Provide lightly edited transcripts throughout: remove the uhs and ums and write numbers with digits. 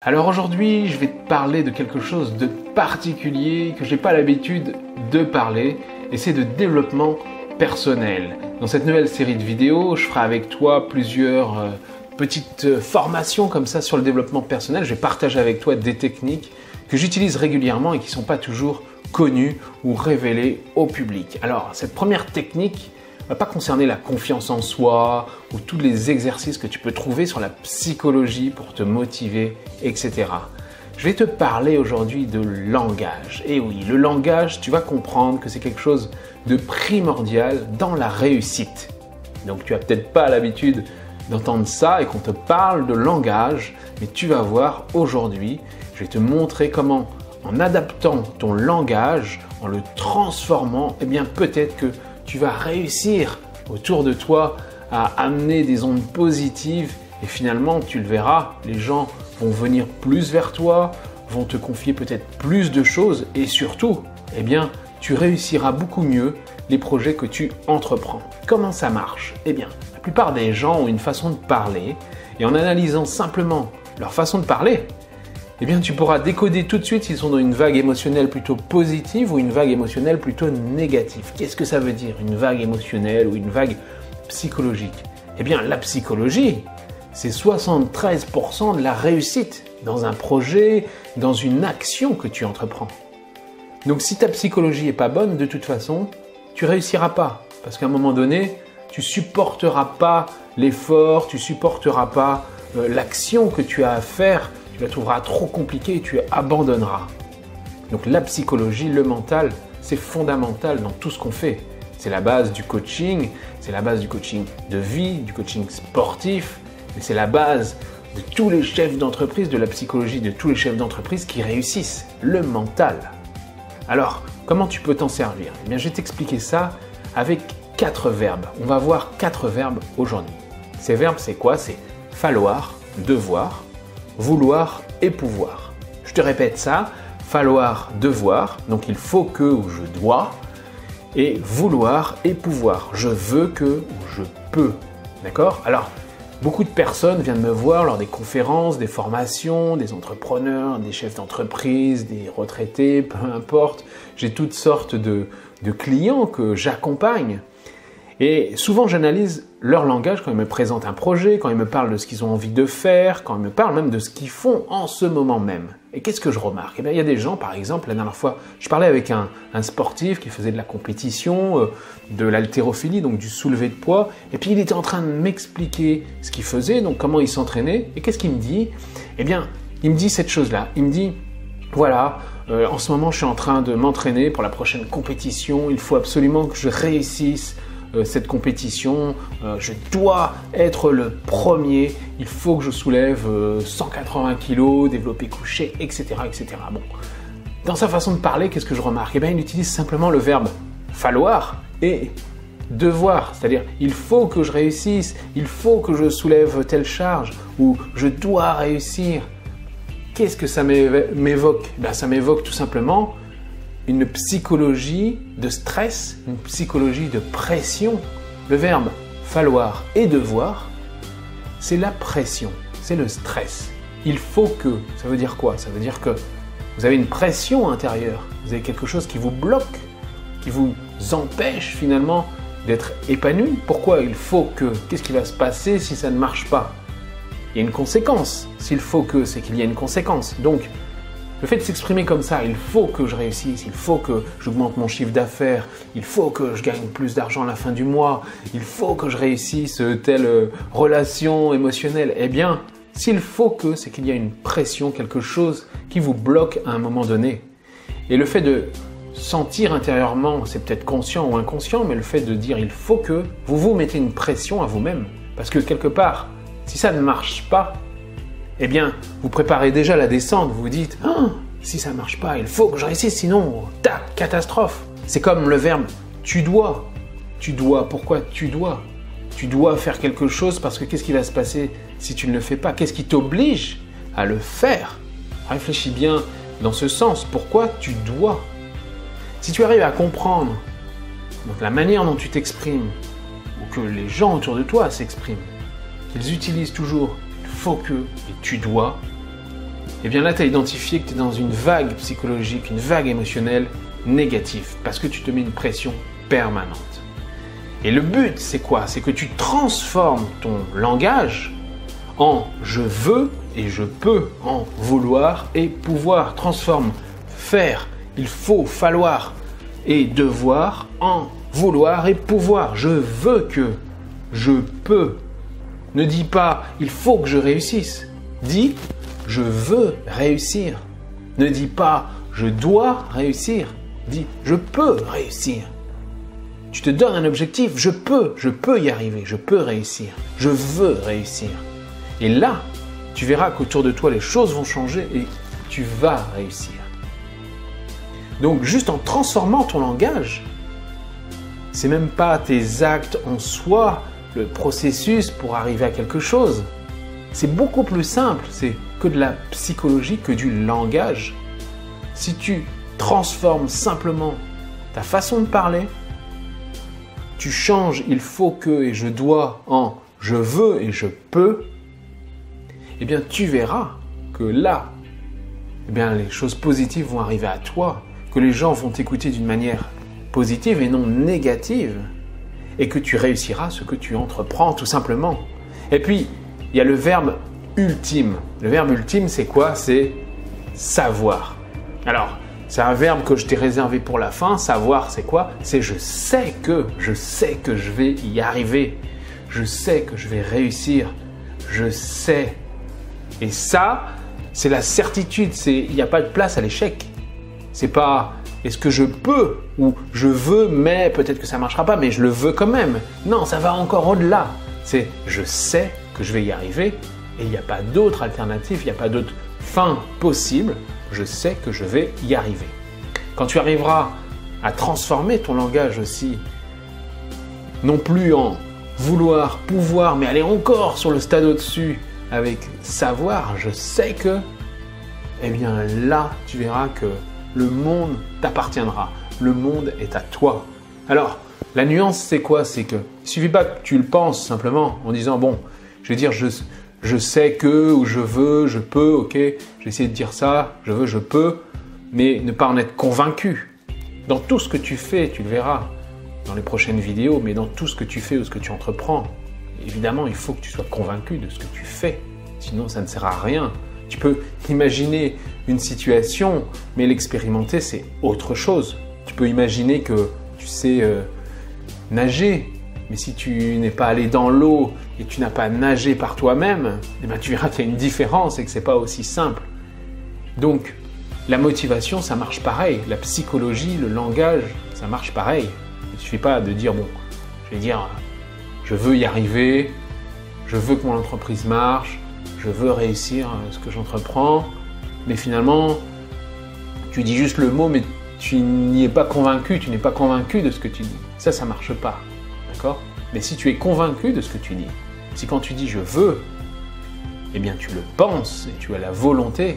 Alors aujourd'hui, je vais te parler de quelque chose de particulier que j'ai pas l'habitude de parler, et c'est de développement personnel. Dans cette nouvelle série de vidéos, je ferai avec toi plusieurs petites formations comme ça sur le développement personnel. Je vais partager avec toi des techniques que j'utilise régulièrement et qui ne sont pas toujours connues ou révélées au public. Alors, cette première technique ne va pas concerner la confiance en soi ou tous les exercices que tu peux trouver sur la psychologie pour te motiver, etc. Je vais te parler aujourd'hui de langage. Et oui, le langage, tu vas comprendre que c'est quelque chose de primordial dans la réussite. Donc tu n'as peut-être pas l'habitude d'entendre ça et qu'on te parle de langage, mais tu vas voir aujourd'hui, je vais te montrer comment, en adaptant ton langage, en le transformant, eh bien peut-être que tu vas réussir autour de toi à amener des ondes positives et finalement, tu le verras, les gens vont venir plus vers toi, vont te confier peut-être plus de choses et surtout, eh bien, tu réussiras beaucoup mieux les projets que tu entreprends. Comment ça marche? Eh bien, la plupart des gens ont une façon de parler et en analysant simplement leur façon de parler, eh bien, tu pourras décoder tout de suite s'ils sont dans une vague émotionnelle plutôt positive ou une vague émotionnelle plutôt négative. Qu'est-ce que ça veut dire, une vague émotionnelle ou une vague psychologique? Eh bien, la psychologie, c'est 73% de la réussite dans un projet, dans une action que tu entreprends. Donc, si ta psychologie n'est pas bonne, de toute façon, tu ne réussiras pas. Parce qu'à un moment donné, tu ne supporteras pas l'effort, tu ne supporteras pas l'action que tu as à faire. Tu la trouveras trop compliquée et tu abandonneras. Donc la psychologie, le mental, c'est fondamental dans tout ce qu'on fait. C'est la base du coaching, c'est la base du coaching de vie, du coaching sportif, mais c'est la base de tous les chefs d'entreprise, de la psychologie de tous les chefs d'entreprise qui réussissent, le mental. Alors, comment tu peux t'en servir? Eh bien, je vais t'expliquer ça avec 4 verbes. On va voir 4 verbes aujourd'hui. Ces verbes, c'est quoi? C'est falloir, devoir, vouloir et pouvoir. Je te répète ça, falloir, devoir, donc il faut que ou je dois, et vouloir et pouvoir, je veux que ou je peux. D'accord? Alors, beaucoup de personnes viennent me voir lors des conférences, des formations, des entrepreneurs, des chefs d'entreprise, des retraités, peu importe. J'ai toutes sortes de clients que j'accompagne. Et souvent, j'analyse leur langage quand ils me présentent un projet, quand ils me parlent de ce qu'ils ont envie de faire, quand ils me parlent même de ce qu'ils font en ce moment même. Et qu'est-ce que je remarque? Eh bien, il y a des gens, par exemple, la dernière fois, je parlais avec un sportif qui faisait de la compétition, de l'haltérophilie, donc du soulevé de poids, et puis il était en train de m'expliquer ce qu'il faisait, donc comment il s'entraînait. Et qu'est-ce qu'il me dit? Eh bien, il me dit cette chose-là. Il me dit, voilà, en ce moment, je suis en train de m'entraîner pour la prochaine compétition, il faut absolument que je réussisse cette compétition, je dois être le premier, il faut que je soulève 180 kg, développé couché, etc., etc. Bon. Dans sa façon de parler, qu'est-ce que je remarque? Eh bien, il utilise simplement le verbe falloir et devoir, c'est-à-dire il faut que je réussisse, il faut que je soulève telle charge ou je dois réussir. Qu'est-ce que ça m'évoque? Ben, ça m'évoque tout simplement une psychologie de stress, une psychologie de pression. Le verbe falloir et devoir, c'est la pression, c'est le stress. Il faut que, ça veut dire quoi? Ça veut dire que vous avez une pression intérieure, vous avez quelque chose qui vous bloque, qui vous empêche finalement d'être épanoui. Pourquoi il faut que? Qu'est-ce qui va se passer si ça ne marche pas? Il y a une conséquence. S'il faut que, c'est qu'il y a une conséquence. Donc, le fait de s'exprimer comme ça, il faut que je réussisse, il faut que j'augmente mon chiffre d'affaires, il faut que je gagne plus d'argent à la fin du mois, il faut que je réussisse telle relation émotionnelle. Eh bien, s'il faut que, c'est qu'il y a une pression, quelque chose qui vous bloque à un moment donné. Et le fait de sentir intérieurement, c'est peut-être conscient ou inconscient, mais le fait de dire il faut que, vous vous mettez une pression à vous-même. Parce que quelque part, si ça ne marche pas, eh bien, vous préparez déjà la descente, vous vous dites oh, si ça ne marche pas, il faut que je réussisse, sinon, tac, catastrophe. C'est comme le verbe tu dois. Tu dois, pourquoi tu dois? Tu dois faire quelque chose parce que qu'est-ce qui va se passer si tu ne le fais pas? Qu'est-ce qui t'oblige à le faire? Réfléchis bien dans ce sens, pourquoi tu dois? Si tu arrives à comprendre donc, la manière dont tu t'exprimes ou que les gens autour de toi s'expriment, qu'ils utilisent toujours faut que et tu dois, eh bien là, tu as identifié que tu es dans une vague psychologique, une vague émotionnelle négative, parce que tu te mets une pression permanente. Et le but, c'est quoi? C'est que tu transformes ton langage en « je veux » et « je peux », en « vouloir » et « pouvoir ». Transforme « faire », « il faut »,« falloir » et « devoir » en « vouloir » et « pouvoir ». Je veux que, je peux. Ne dis pas « il faut que je réussisse ». Dis « je veux réussir ». Ne dis pas « je dois réussir ». Dis « je peux réussir ». Tu te donnes un objectif, je peux y arriver, je peux réussir, je veux réussir. Et là, tu verras qu'autour de toi, les choses vont changer et tu vas réussir. Donc, juste en transformant ton langage, c'est même pas tes actes en soi, le processus pour arriver à quelque chose. C'est beaucoup plus simple, c'est que de la psychologie, que du langage. Si tu transformes simplement ta façon de parler, tu changes « il faut que » et « je dois » en « je veux » et « je peux », eh bien tu verras que là, eh bien, les choses positives vont arriver à toi, que les gens vont t'écouter d'une manière positive et non négative, et que tu réussiras ce que tu entreprends tout simplement. Et puis, il y a le verbe ultime. Le verbe ultime, c'est quoi? C'est savoir. Alors, c'est un verbe que je t'ai réservé pour la fin. Savoir, c'est quoi? C'est je sais que je vais y arriver. Je sais que je vais réussir. Je sais. Et ça, c'est la certitude. Il n'y a pas de place à l'échec. C'est pas est-ce que je peux ou je veux, mais peut-être que ça ne marchera pas, mais je le veux quand même. Non, ça va encore au-delà. C'est je sais que je vais y arriver et il n'y a pas d'autre alternative, il n'y a pas d'autre fin possible. Je sais que je vais y arriver. Quand tu arriveras à transformer ton langage aussi, non plus en vouloir, pouvoir, mais aller encore sur le stade au-dessus avec savoir, je sais que, eh bien là, tu verras que le monde t'appartiendra. Le monde est à toi. Alors, la nuance, c'est quoi? C'est que il ne suffit pas que tu le penses simplement en disant, bon, je vais dire je sais que, ou je veux, je peux, ok, je vais essayer de dire ça, je veux, je peux, mais ne pas en être convaincu. Dans tout ce que tu fais, tu le verras dans les prochaines vidéos, mais dans tout ce que tu fais ou ce que tu entreprends, évidemment, il faut que tu sois convaincu de ce que tu fais, sinon ça ne sert à rien. Tu peux imaginer une situation, mais l'expérimenter, c'est autre chose. Tu peux imaginer que tu sais nager, mais si tu n'es pas allé dans l'eau et tu n'as pas nagé par toi-même, eh bien, tu verras qu'il y a une différence et que ce n'est pas aussi simple. Donc, la motivation, ça marche pareil. La psychologie, le langage, ça marche pareil. Il ne suffit pas de dire, bon, je vais dire, je veux y arriver, je veux que mon entreprise marche, je veux réussir ce que j'entreprends, mais finalement, tu dis juste le mot, mais tu n'y es pas convaincu, tu n'es pas convaincu de ce que tu dis. Ça ne marche pas. D'accord? Mais si tu es convaincu de ce que tu dis, si quand tu dis « je veux », eh bien tu le penses et tu as la volonté.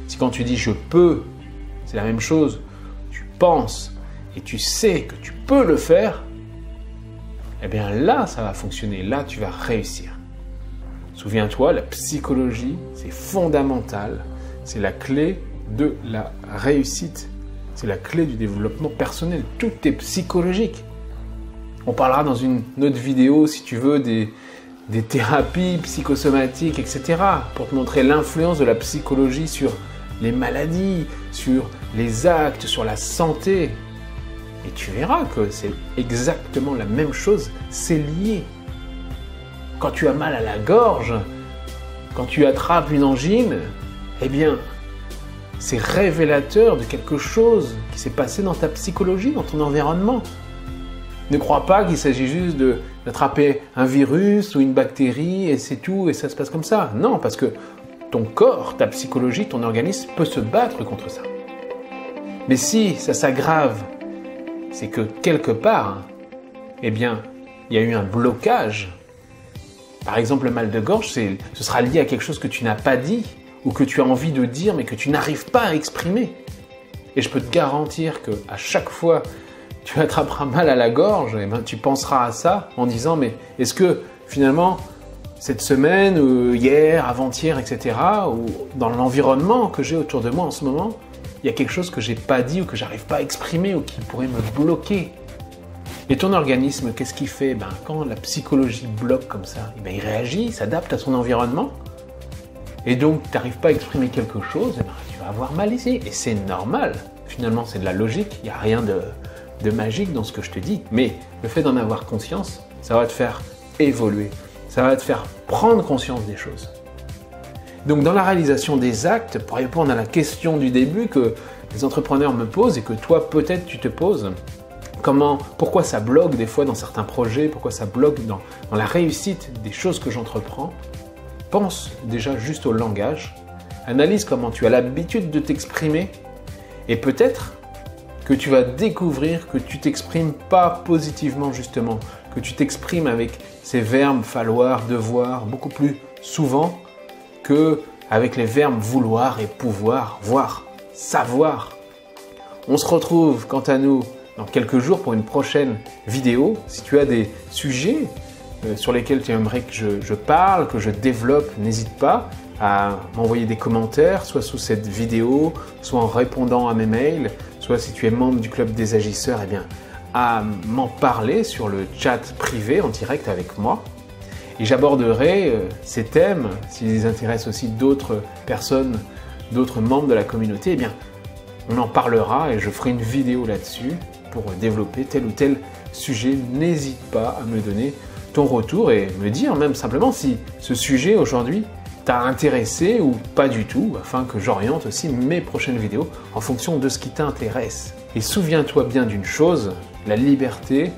Si quand tu dis « je peux », c'est la même chose, tu penses et tu sais que tu peux le faire, eh bien là, ça va fonctionner, là, tu vas réussir. Souviens-toi, la psychologie, c'est fondamental, c'est la clé de la réussite, c'est la clé du développement personnel, tout est psychologique. On parlera dans une autre vidéo, si tu veux, des thérapies psychosomatiques, etc. pour te montrer l'influence de la psychologie sur les maladies, sur les actes, sur la santé. Et tu verras que c'est exactement la même chose, c'est lié. Quand tu as mal à la gorge, quand tu attrapes une angine, eh bien, c'est révélateur de quelque chose qui s'est passé dans ta psychologie, dans ton environnement. Ne crois pas qu'il s'agit juste d'attraper un virus ou une bactérie et c'est tout, et ça se passe comme ça. Non, parce que ton corps, ta psychologie, ton organisme peut se battre contre ça. Mais si ça s'aggrave, c'est que quelque part, eh bien, il y a eu un blocage. Par exemple, le mal de gorge, ce sera lié à quelque chose que tu n'as pas dit ou que tu as envie de dire mais que tu n'arrives pas à exprimer. Et je peux te garantir qu'à chaque fois tu attraperas mal à la gorge, et ben, tu penseras à ça en disant mais est-ce que finalement cette semaine, hier, avant-hier, etc., ou dans l'environnement que j'ai autour de moi en ce moment, il y a quelque chose que j'ai pas dit ou que j'arrive pas à exprimer ou qui pourrait me bloquer. Et ton organisme, qu'est-ce qu'il fait? Quand la psychologie bloque comme ça, il réagit, il s'adapte à son environnement. Et donc, tu n'arrives pas à exprimer quelque chose, tu vas avoir mal ici. Et c'est normal. Finalement, c'est de la logique. Il n'y a rien de magique dans ce que je te dis. Mais le fait d'en avoir conscience, ça va te faire évoluer. Ça va te faire prendre conscience des choses. Donc, dans la réalisation des actes, pour répondre à la question du début que les entrepreneurs me posent et que toi, peut-être, tu te poses, pourquoi ça bloque des fois dans certains projets, pourquoi ça bloque dans la réussite des choses que j'entreprends. Pense déjà juste au langage, analyse comment tu as l'habitude de t'exprimer et peut-être que tu vas découvrir que tu t'exprimes pas positivement justement, que tu t'exprimes avec ces verbes falloir, devoir beaucoup plus souvent que avec les verbes vouloir et pouvoir, voire savoir. On se retrouve quant à nous dans quelques jours pour une prochaine vidéo. Si tu as des sujets sur lesquels tu aimerais que je parle, que je développe, n'hésite pas à m'envoyer des commentaires, soit sous cette vidéo, soit en répondant à mes mails, soit si tu es membre du Club des Agisseurs, à m'en parler sur le chat privé en direct avec moi. Et j'aborderai ces thèmes, s'ils intéressent aussi d'autres personnes, d'autres membres de la communauté, on en parlera et je ferai une vidéo là-dessus pour développer tel ou tel sujet. N'hésite pas à me donner ton retour et me dire même simplement si ce sujet aujourd'hui t'a intéressé ou pas du tout, afin que j'oriente aussi mes prochaines vidéos en fonction de ce qui t'intéresse. Et souviens-toi bien d'une chose, la liberté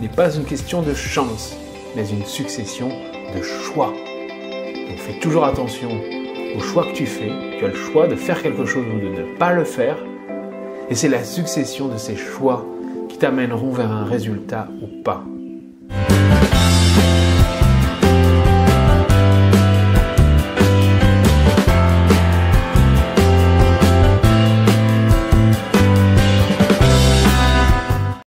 n'est pas une question de chance, mais une succession de choix. Donc fais toujours attention aux choix que tu fais. Tu as le choix de faire quelque chose ou de ne pas le faire. Et c'est la succession de ces choix qui t'amèneront vers un résultat ou pas.